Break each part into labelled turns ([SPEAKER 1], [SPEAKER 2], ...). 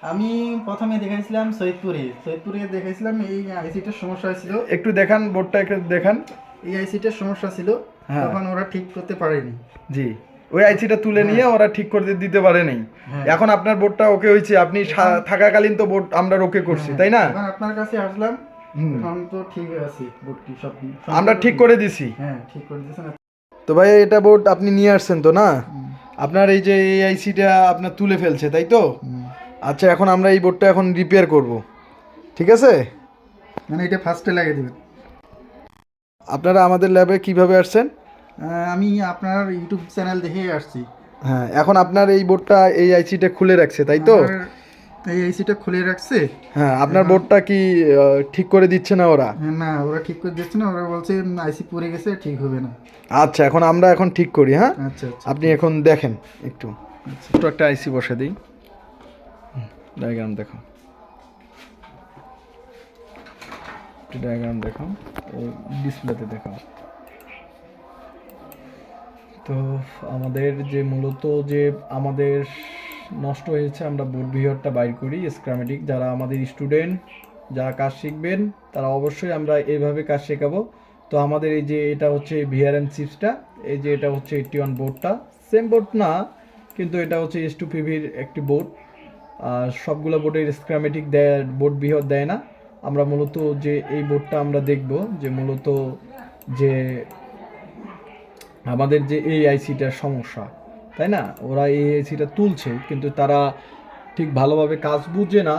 [SPEAKER 1] আমি প্রথমে দেখাইছিলাম সৈয়দপুরে দেখাইছিলাম, এই আইসিটার সমস্যা ছিল।
[SPEAKER 2] একটু দেখান বোর্ডটা, একটু দেখান।
[SPEAKER 1] এই আইসিটার সমস্যা ছিল,
[SPEAKER 2] হ্যাঁ
[SPEAKER 1] তখন ওরা ঠিক করতে পারেনি।
[SPEAKER 2] জি, ওই আইসিটা তুলে নিয়ে ওরা ঠিক করে দিতে পারেনি। এখন আপনার বোর্ডটা ওকে হয়েছে, আপনি থাকাকালীন তো বোর্ড আমরা ওকে করছি, তাই না?
[SPEAKER 1] এখন আপনার কাছে আসলাম, এখন তো ঠিক আছে, বোর্ডটি সব
[SPEAKER 2] আমরা ঠিক করে দিছি।
[SPEAKER 1] হ্যাঁ, ঠিক করে দিয়েছেন।
[SPEAKER 2] তো ভাই এটা বোর্ড আপনি নিয়ে আসছেন তো না? আপনার এই যে এই আইসিটা আপনার তুলে ফেলছে, তাই তো? আচ্ছা, এখন আমরা এই বোর্ডটা এখন রিপেয়ার করব, ঠিক আছে?
[SPEAKER 1] মানে এটা ফার্স্টে লাগিয়ে দেবেন।
[SPEAKER 2] আপনারা আমাদের ল্যাবে কিভাবে আসছেন?
[SPEAKER 1] আমি আপনার ইউটিউব চ্যানেল দেখে আসছি।
[SPEAKER 2] হ্যাঁ, এখন আপনার এই বোর্ডটা এই আইসিটা খুলে রাখছে, তাই তো?
[SPEAKER 1] এই আইসিটা খুলে রাখছে।
[SPEAKER 2] হ্যাঁ, আপনার বোর্ডটা কি ঠিক করে দিচ্ছে না ওরা?
[SPEAKER 1] না, ওরা ঠিক করে দিচ্ছে না, ওরা বলছে আইসি পড়ে গেছে, ঠিক হবে না।
[SPEAKER 2] আচ্ছা, এখন আমরা ঠিক করি। হ্যাঁ,
[SPEAKER 1] আচ্ছা,
[SPEAKER 2] আপনি এখন দেখেন একটু। ছোট একটা আইসি বসে দিই, ডায়াগ্রাম দেখো, ডায়াগ্রাম দেখো, ডিসপ্লেতে দেখো। তো আমাদের যে মূলত যে আমাদের নষ্ট হয়েছে, আমরা বোর্ড ভিউয়ারটা বাইর করি স্কিমেটিক। যারা আমাদের স্টুডেন্ট, যারা কাজ শিখবেন, তারা অবশ্যই আমরা এইভাবে কাজ শেখাবো। তো আমাদের এই যে এটা হচ্ছে ভিআরএম চিপসটা, এই যে এটা হচ্ছে 81 বোর্ডটা, সেম বোর্ড না, কিন্তু এটা হচ্ছে S2PVর একটি বোর্ড। সবগুলো বোর্ডের স্কিমেটিক দেয়, বোর্ড ভিউয়ার দেয় না। আমরা মূলত যে এই বোর্ডটা আমরা দেখব, যে মূলত যে আমাদের যে এই আইসিটার সমস্যা, তাই না? ওরা এই আইসিটা তুলছে, কিন্তু তারা ঠিক ভালোভাবে কাজ বুঝে না।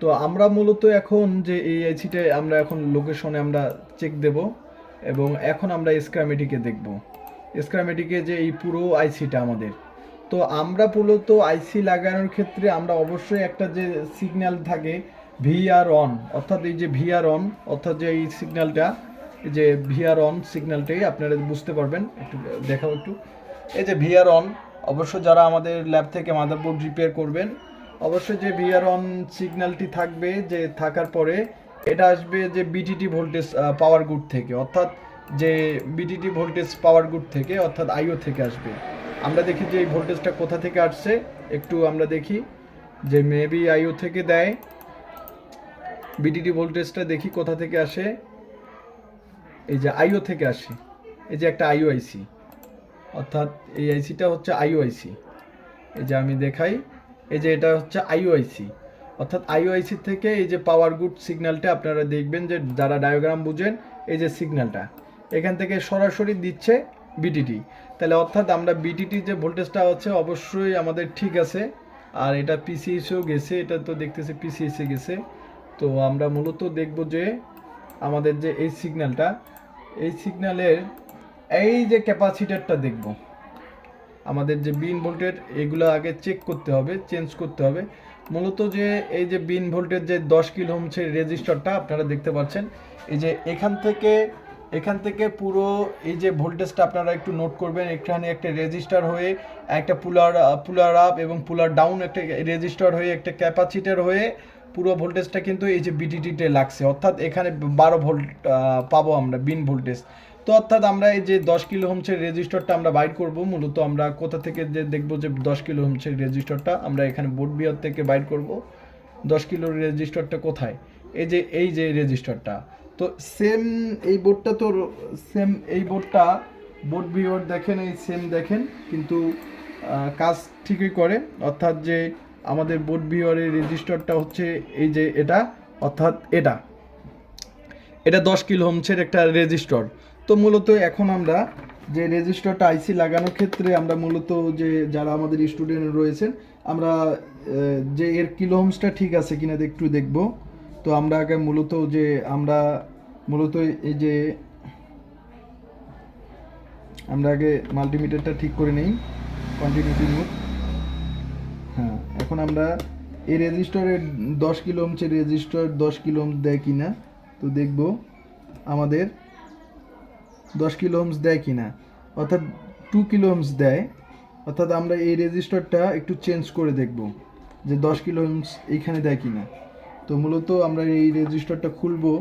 [SPEAKER 2] তো আমরা মূলত এখন যে এই আইসিটা আমরা এখন লোকেশনে আমরা চেক দেব, এবং এখন আমরা স্কিমেটিকে দেখব, স্কিমেটিকে যে এই পুরো আইসিটা আমাদের। তো আমরা মূলত আইসি লাগানোর ক্ষেত্রে আমরা অবশ্যই একটা যে সিগন্যাল থাকে ভিআর অন, অর্থাৎ এই যে ভিআর অন, অর্থাৎ যে এই সিগন্যালটা, যে ভিআর অন সিগন্যালটাই আপনারা বুঝতে পারবেন। একটু দেখাও একটু, এই যে ভিআর অন। অবশ্য যারা আমাদের ল্যাব থেকে মাদারবোর্ড রিপেয়ার করবেন, অবশ্যই যে ভিআর অন সিগন্যালটি থাকবে, যে থাকার পরে এটা আসবে যে বিটিটি ভোল্টেজ পাওয়ার গুড থেকে, অর্থাৎ যে বিটিটি ভোল্টেজ পাওয়ার গুড থেকে, অর্থাৎ আইও থেকে আসবে। আমরা দেখি যে এই ভোল্টেজটা কোথা থেকে আসছে, একটু আমরা দেখি যে মেবি আইও থেকে দেয়। বিটিটি ভোল্টেজটা দেখি কোথা থেকে আসে, এই যে আইও থেকে আসে। এই যে একটা আইও আইসি, অর্থাৎ এই আইসিটা হচ্ছে আইও আইসি। এই যে আমি দেখাই, এই যে এটা হচ্ছে আইও আইসি, অর্থাৎ আইও আইসি থেকে এই যে পাওয়ার গুড সিগন্যালটা আপনারা দেখবেন, যে যারা ডায়াগ্রাম বুঝেন, এই যে সিগন্যালটা এখান থেকে সরাসরি দিচ্ছে বিটিটি। তাহলে অর্থাৎ আমরা বিটিটি যে ভোল্টেজটা হচ্ছে অবশ্যই আমাদের ঠিক আছে। আর এটা পিসিএসও গেছে, এটা তো দেখতেছে পিসিএসে গেছে। তো আমরা মূলত দেখব যে আমাদের যে এই সিগন্যালটা, এই সিগন্যালের এই যে ক্যাপাসিটারটা দেখব, আমাদের যে বিন ভোল্টের, এগুলো আগে চেক করতে হবে, চেঞ্জ করতে হবে। মূলত যে এই যে বিন ভোল্টের যে 10 কিলো ওহমের রেজিস্টারটা আপনারা দেখতে পাচ্ছেন, এই যে এখান থেকে পুরো এই যে ভোল্টেজটা আপনারা একটু নোট করবেন। এখানে একটা রেজিস্টার হয়ে একটা পুলার আপ এবং পুলার ডাউন, একটা রেজিস্টার হয়ে একটা ক্যাপাসিটার হয়ে পুরো ভোল্টেজটা কিন্তু এই যে বিটিটিতে লাগছে, অর্থাৎ এখানে 12 ভোল্ট পাবো আমরা বিন ভোল্টেজ। তো অর্থাৎ আমরা এই যে 10 কিলো ওহমের রেজিস্টারটা আমরা বাইর করব। মূলত আমরা কোথা থেকে যে দেখব যে 10 কিলো ওহমের রেজিস্টারটা আমরা এখানে বোর্ড বিয়ার থেকে বাইর করব। 10 কিলো রেজিস্টারটা কোথায়, এই যে রেজিস্টারটা। তো সেম এই বোর্ডটা তো সেম, এই বোর্ডটা বোর্ড বিয়ার দেখেন, এই সেম দেখেন, কিন্তু কাজ ঠিকই করে। অর্থাৎ যে আমাদের বোর্ড বিয়ারের রেজিস্টারটা হচ্ছে এই যে এটা, অর্থাৎ এটা 10 কিলো ওহমের একটা রেজিস্টার। তো মূলত এখন আমরা যে রেজিস্টারটা আইসি লাগানোর ক্ষেত্রে আমরা মূলত যে যারা আমাদের স্টুডেন্ট রয়েছেন, আমরা যে এর কিলো ওহমসটা ঠিক আছে কিনা একটু দেখব। তো আমরা আগে মূলত এই যে আমরা আগে মাল্টিমিটারটা ঠিক করে নেই, কন্টিনিউটি মোড। হ্যাঁ, এখন আমরা এই রেজিস্টারের 10 কিলো ওহমের রেজিস্টার 10 কিলো ওহম দেয় কিনা তো দেখব, আমাদের 10 কিলো ওহমস দেয় কিনা, অর্থাৎ 2 কিলো ওহমস দেয়। অর্থাৎ আমরা এই রেজিস্টারটা একটু চেঞ্জ করে দেখব যে 10 কিলো ওহমস এইখানে দেয় কিনা। তো মূলত আমরা এই রেজিস্টারটা খুলবো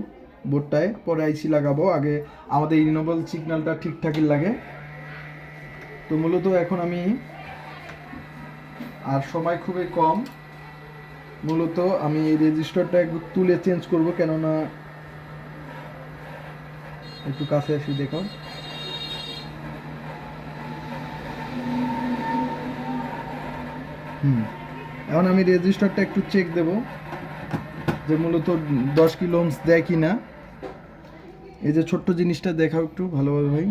[SPEAKER 2] বোর্ডটায়, পরে আইসি লাগাবো। আগে আমাদের রিনিউয়েবল সিগন্যালটা ঠিকঠাকই লাগে। তো মূলত এখন আমি, আর সময় খুবই কম, মূলত আমি এই রেজিস্টারটা একটু তুলে চেঞ্জ করব, কেননা একটু কাছে আসি দেখো। এখন আমি রেজিস্টারটা একটু চেক দেব যে মূলত 10 কিলো ওহমস দেয় কি না। এই যে ছোট্ট জিনিসটা দেখাও একটু ভালোভাবে ভাই।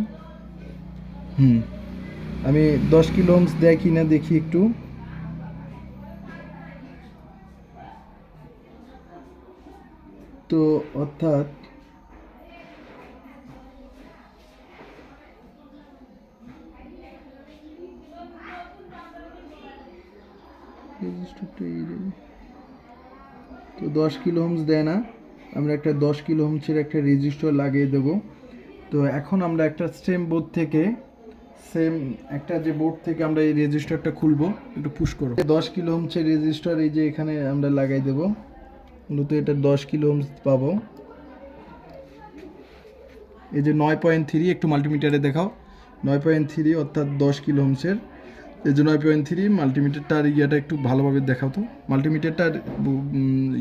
[SPEAKER 2] আমি 10 কিলো ওহমস দেয় কি না দেখি একটু। তো অর্থাৎ তো 10 কিলো ওহমস দেয় না। আমরা একটা 10 কিলো ওহমসের একটা রেজিস্টার লাগিয়ে দেব। তো এখন আমরা একটা সেম বোর্ড থেকে একটা যে বোর্ড থেকে আমরা এই রেজিস্টারটা খুলবো, একটু পুশ করো। 10 কিলো ওহমসের রেজিস্টার এই যে এখানে আমরা লাগাই দেব। মূলত এটা 10 কিলো ওহমস পাবো। এই যে 9.3, একটু মাল্টিমিটারে দেখাও। 9.3 অর্থাৎ 10 কিলো ওহমসের। এই যে 9.3 মাল্টিমিটারটার ইয়েটা একটু ভালোভাবে দেখাও তো। মাল্টিমিটারটার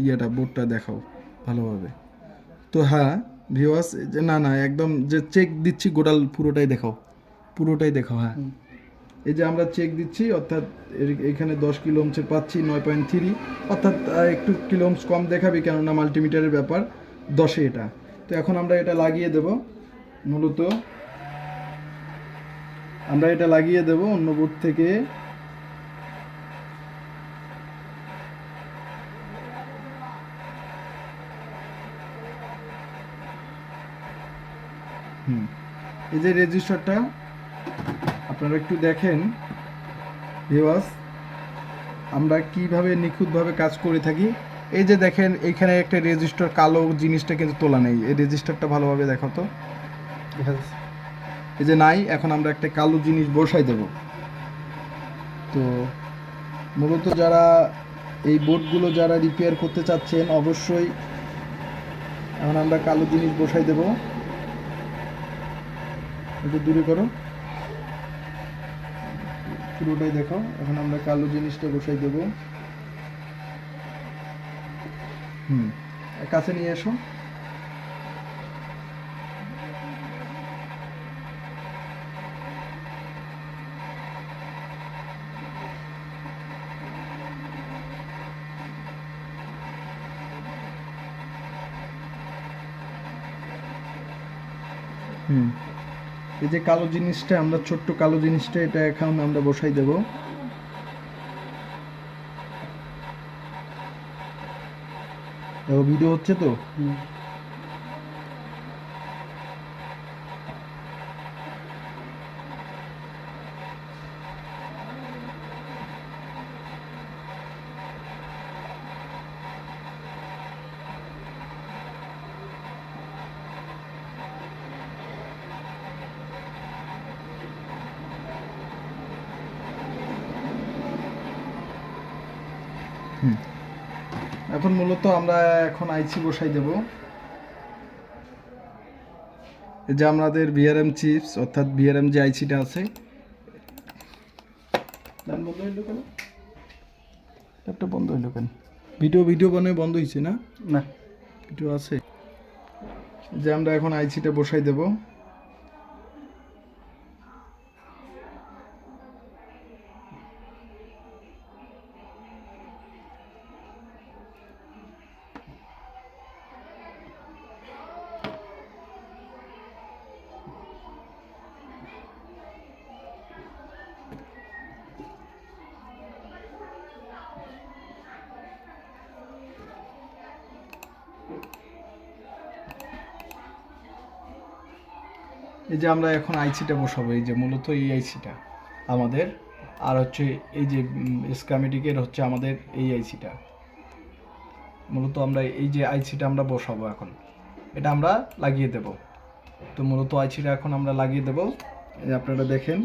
[SPEAKER 2] ইয়েটা বোর্ডটা দেখাও ভালোভাবে। তো হ্যাঁ ভিউয়ার্স, যে না একদম যে চেক দিচ্ছি গোটাল পুরোটাই দেখাও, পুরোটাই দেখাও। হ্যাঁ এই যে আমরা চেক দিচ্ছি, অর্থাৎ এখানে 10 কিলো ওহমসের পাচ্ছি 9.3, অর্থাৎ একটু কিলো ওহমস কম দেখাবে, কেননা মাল্টিমিটারের ব্যাপার 10-এ এটা। তো এখন আমরা এটা লাগিয়ে দেব। মূলত আমরা এটা লাগিয়ে দেব অন্য বোর্ড থেকে। এই যে রেজিস্টারটা আপনারা একটু দেখেন ভিউয়ার্স, আমরা কিভাবে নিখুঁতভাবে কাজ করে থাকি। এই যে দেখেন এইখানে একটা রেজিস্টার কালো জিনিসটা কিন্তু তোলা নেই। এই রেজিস্টারটা ভালোভাবে দেখো তো। এই যে নাই, এখন আমরা একটা কালো জিনিস বসাই দেব। তো মূলত যারা এই বোর্ডগুলো যারা রিপেয়ার করতে চাচ্ছেন, অবশ্যই এখন আমরা কালো জিনিস বসাই দেব। একটু দূরে করো, পুরোটাই দেখো। এখন আমরা কালো জিনিসটা বসাই দেব। কাছে নিয়ে এসো। এই যে কালো জিনিসটা, আমরা ছোট্ট কালো জিনিসটা, এটা এখন আমরা বসাই দেব। ভিডিও হচ্ছে তো। এখন মূলত আমরা এখন আইসি বসাই দেব। এই যে আমাদের বিআরএম চিপস, অর্থাৎ বিআরএম যে আইসিটা আছে। বন্ধ হইলো কেন? ল্যাপটপ বন্ধ হইলো কেন? ভিডিও বানায় বন্ধ হয়েছে না? না, ভিডিও আছে। যে আমরা এখন আইসিটা বসাই দেব। এই যে আমরা এখন আইসিটা বসাবো। এই যে মূলত এই আইসিটা আমাদের, আর হচ্ছে এই যে স্কামেটিকের হচ্ছে আমাদের এই আইসিটা। মূলত আমরা এই যে আইসিটা আমরা বসাবো এখন, এটা আমরা লাগিয়ে দেব। তো মূলত আইসিটা এখন আমরা লাগিয়ে দেব। এই আপনারা দেখেন।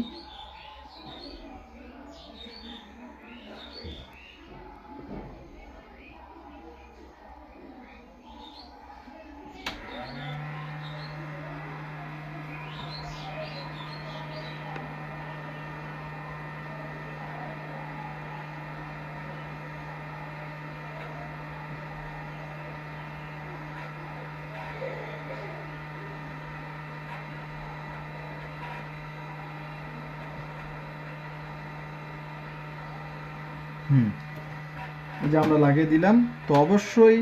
[SPEAKER 2] এই যে আমরা লাগিয়ে দিলাম। তো অবশ্যই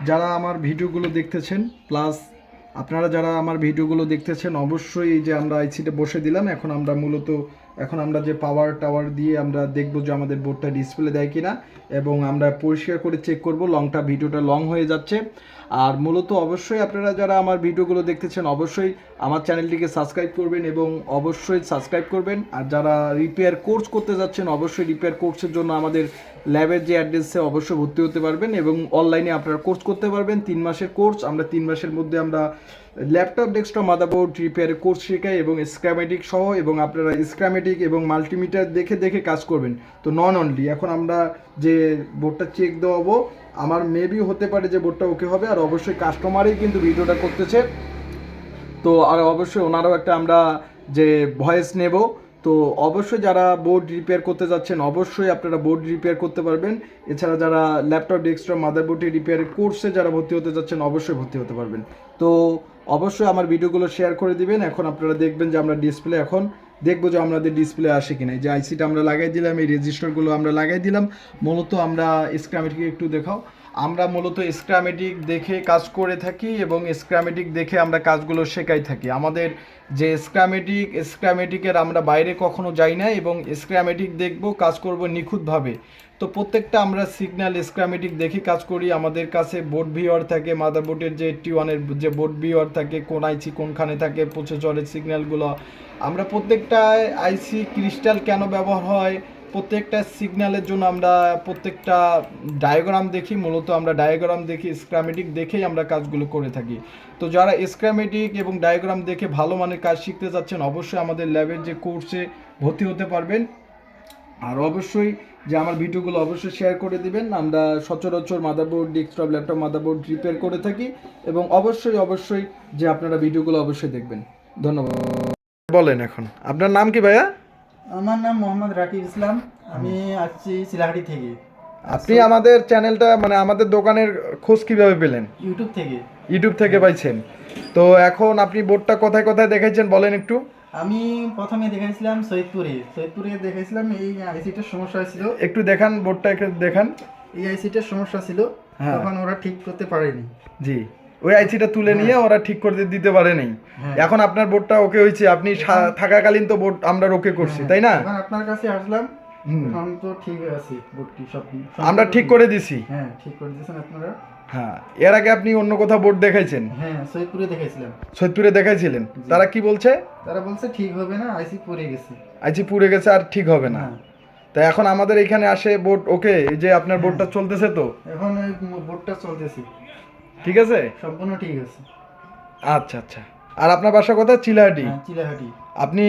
[SPEAKER 2] যারা আমার ভিডিওগুলো দেখতেছেন, প্লাস আপনারা যারা আমার ভিডিওগুলো দেখতেছেন, অবশ্যই এই যে আমরা আইসিটা বসে দিলাম। এখন আমরা যে পাওয়ার টাওয়ার দিয়ে আমরা দেখব যে আমাদের বোর্ডটা ডিসপ্লে দেয় কিনা, এবং আমরা পরিষ্কার করে চেক করব। ভিডিওটা লং হয়ে যাচ্ছে। আর মূলত অবশ্যই আপনারা যারা আমার ভিডিওগুলো দেখতেছেন, অবশ্যই আমার চ্যানেলটিকে সাবস্ক্রাইব করবেন এবং অবশ্যই সাবস্ক্রাইব করবেন। আর যারা রিপেয়ার কোর্স করতে যাচ্ছেন, অবশ্যই রিপেয়ার কোর্সের জন্য আমাদের ল্যাবের যে অ্যাড্রেসে অবশ্যই ভর্তি হতে পারবেন এবং অনলাইনে আপনারা কোর্স করতে পারবেন। 3 মাসের কোর্স। আমরা 3 মাসের মধ্যে আমরা ল্যাপটপ, ডেস্কটপ, মাদারবোর্ড রিপেয়ারের কোর্স শেখাই এবং স্ক্রামেটিক সহ, এবং আপনারা স্ক্রামেটিক এবং মাল্টিমিটার দেখে দেখে কাজ করবেন। তো নন অনলি এখন আমরা যে বোর্ডটা চেক দেওয়াবো, আমার মেবি হতে পারে যে বোর্ডটা ওকে হবে। আর অবশ্যই কাস্টমারই কিন্তু ভিডিওটা করতেছে, তো আর অবশ্যই ওনারাও একটা আমরা যে ভয়েস নেব। তো অবশ্যই যারা বোর্ড রিপেয়ার করতে যাচ্ছেন, অবশ্যই আপনারা বোর্ড রিপেয়ার করতে পারবেন। এছাড়া যারা ল্যাপটপ, ডেস্কটপ, মাদারবোর্ড রিপেয়ারের কোর্সে যারা ভর্তি হতে যাচ্ছেন, অবশ্যই ভর্তি হতে পারবেন। তো অবশ্যই আমার ভিডিওগুলো শেয়ার করে দিবেন। এখন আপনারা দেখবেন যে আমরা ডিসপ্লে এখন দেখবো যে আমাদের ডিসপ্লে আসে কিনা। যে আইসিটা আমরা লাগাই দিলাম, এই রেজিস্টারগুলো আমরা লাগাই দিলাম। মূলত আমরা স্ক্রামেটিক একটু দেখাও। আমরা মূলত স্ক্রামেটিক দেখে কাজ করে থাকি এবং স্ক্রামেটিক দেখে আমরা কাজগুলো শেখাই থাকি। আমাদের যে স্ক্রামেটিকের আমরা বাইরে কখনো যাই না এবং স্ক্রামেটিক দেখব, কাজ করব নিখুঁতভাবে। তো প্রত্যেকটা আমরা সিগন্যাল স্ক্রামেটিক দেখে কাজ করি। আমাদের কাছে বোর্ড ভিওর থাকে, মাদারবোর্ডের যে 81-এর যে বোর্ড ভিওর থাকে, কোন আইসি কোনখানে থাকে, প্রসেসরের সিগন্যালগুলো আমরা প্রত্যেকটা আইসি ক্রিস্টাল কেন ব্যবহার হয়, প্রত্যেকটা সিগন্যালের জন্য আমরা প্রত্যেকটা ডায়াগ্রাম দেখি। মূলত আমরা ডায়াগ্রাম দেখি, স্ক্রামেটিক দেখেই আমরা কাজগুলো করে থাকি। তো যারা স্ক্রামেটিক এবং ডায়াগ্রাম দেখে ভালো মানের কাজ শিখতে যাচ্ছেন, অবশ্যই আমাদের ল্যাবের যে কোর্সে ভর্তি হতে পারবেন। আর অবশ্যই যে আমার ভিডিওগুলো অবশ্যই শেয়ার করে দিবেন। আমরা সচরাচর motherboard, desktop, laptop, motherboard repair করে থাকি এবং অবশ্যই যে আপনারা ভিডিওগুলো অবশ্যই দেখবেন। ধন্যবাদ। বলেন এখন আপনার নাম কি ভাইয়া?
[SPEAKER 1] আমার নাম মোহাম্মদ রাকিব ইসলাম। আমি আসছি শিলাহাটি থেকে।
[SPEAKER 2] আপনি আমাদের চ্যানেলটা মানে আমাদের দোকানের খোঁজ কিভাবে পেলেন? ইউটিউব থেকে পাইছেন। তো এখন আপনি বোর্ডটা কোথায় কোথায় দেখাইছেন বলেন একটু।
[SPEAKER 1] আমি প্রথমে দেখাইছিলাম সৈয়দপুরে দেখাইছিলাম। এই আইসিটার সমস্যা ছিল,
[SPEAKER 2] একটু দেখান বোর্ডটা, একটু দেখান।
[SPEAKER 1] এই আইসিটার সমস্যা ছিল, তখন ওরা ঠিক করতে পারেনি।
[SPEAKER 2] জি, ওই আইসিটা তুলে নিয়ে ওরা ঠিক করে দিতে পারেনি। এখন আপনার বোর্ডটা ওকে হয়েছে, আপনি থাকাকালীন তো বোর্ড আমরা ওকে করছি, তাই না?
[SPEAKER 1] এখন আপনার কাছে আসলাম, এখন তো ঠিক আছে, বোর্ডটি সব
[SPEAKER 2] আমরা ঠিক করে দিছি।
[SPEAKER 1] হ্যাঁ, ঠিক করে দিয়েছেন আপনারা।
[SPEAKER 2] হ্যাঁ, এর আগে আপনি অন্য কোথাও বোর্ড দেখাইছেন?
[SPEAKER 1] হ্যাঁ,
[SPEAKER 2] সৈয়দপুরে দেখাইছিলেন। তারা কি বলছে?
[SPEAKER 1] তারা বলছে ঠিক হবে না, আইসি
[SPEAKER 2] পুড়ে গেছে আর ঠিক হবে না। তাই এখন আমাদের এখানে আসে বোর্ড ওকে, এই যে আপনার বোর্ডটা চলতেছে, তো
[SPEAKER 1] এখন ওই বোর্ডটা চলতেছে,
[SPEAKER 2] ঠিক আছে,
[SPEAKER 1] সম্পূর্ণ ঠিক আছে।
[SPEAKER 2] আচ্ছা আচ্ছা। আর আপনার বাসা কোথায়? চিলাহাটি।
[SPEAKER 1] চিলাহাটি।
[SPEAKER 2] আপনি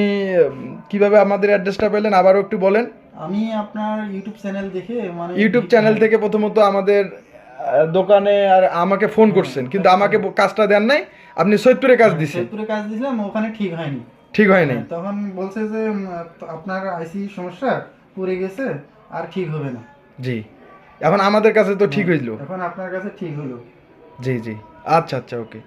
[SPEAKER 2] কিভাবে আমাদের অ্যাড্রেসটা পেলেন আবারও একটু বলেন।
[SPEAKER 1] আমি আপনার ইউটিউব চ্যানেল দেখে, মানে
[SPEAKER 2] ইউটিউব চ্যানেল থেকে প্রথমত আমাদের দোকানে আর আমাকে ফোন করছেন, কিন্তু আমাকে কাজটা দেন নাই, আপনি সৈয়দপুরে কাজ দিছেন।
[SPEAKER 1] সৈয়দপুরে কাজ দিয়েছিলাম, ওখানে ঠিক হয়নি। তখন বলছে যে আপনার আইসি সমস্যা, পুড়ে গেছে আর ঠিক হবে না।
[SPEAKER 2] জি, এখন আমাদের কাছে তো ঠিক হইলো,
[SPEAKER 1] এখন আপনার কাছে ঠিক হলো।
[SPEAKER 2] জি জি, আচ্ছা আচ্ছা, ওকে।